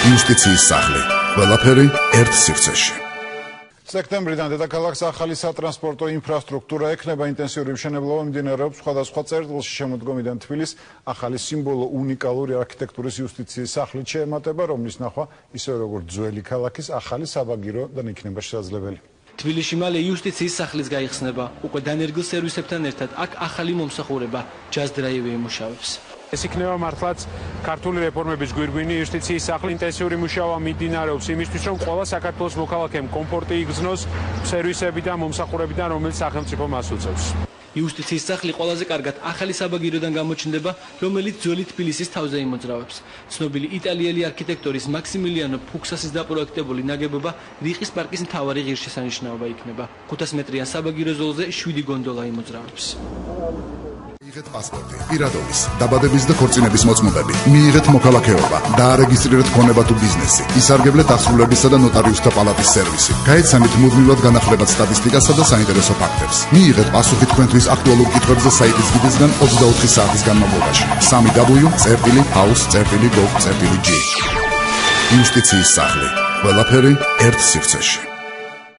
იუსტიციის სახლი. ყველაფერი ერთ სივრცეში. სექტემბრიდან დედაქალაქს ახალი სატრანსპორტო ინფრასტრუქტურა ექნება. ინტენსიური მშენებლობა მიმდინარეობს სხვადასხვა წერტილში. შემოდგომიდან თბილისს ახალი სიმბოლო უნიკალური არქიტექტურის იუსტიციის სახლით შეემატება, რომლის ნახვა ისევე როგორც ძველი ქალაქის ახალი საბაგირო და იქნება შესაძლებელი. თბილისში მალე იუსტიციის სახლის გაიხსნება. უკვე დანერგილ სერვისებთან ერთად აქ ახალი მომსახურება Just Drive იმუშავებს. ეს იქნება მართლაც ქართული რეფორმების გვირგვინი. იუსტიციის სახლი ინტენსიური მუშაობა მიმდინარეობს იმისთვის, რომ ყველა საქართველოს მოქალაქემ კომფორტი იგრძნოს სერვისებიდან, მომსახურებიდან, რომელიც სახელმწიფო მას უწევს. იუსტიციის სახლი ყველაზე კარგად ახალი საბაგიროდან გამოჩნდება, რომელიც ძველი თბილისის თავზე იმოძრავებს. ცნობილი იტალიელი არქიტექტორის მაქსიმილიანო ფუქსასის დაპროექტებული ნაგებობა რიყის პარკის მთავარი ღირსშესანიშნაობა იქნება. 500 მეტრიან საბაგირო ზოლზე 7 გონდოლა იმოძრავებს. მიიღეთ პასპორტი, პირადობის, დაბადების და ქორწინების მოწმობები, მიიღეთ მოქალაქეობა, დაარეგისტრირეთ ქონება თუ ბიზნესი, ისარგებლეთ დასრულებისა და ნოტარიუსთა პალატის სერვისი, გაეცანით მუდმივად განახლებად სტატისტიკასა და საინტერესო ფაქტებს, მიიღეთ პასუხი თქვენთვის აქტუალურ კითხვებზე საიტის გიდისგან 24 საათის განმავლობაში. www.house.gov.g. იუსტიციის სახლი. ყველაფერი ერთ სივრცეში.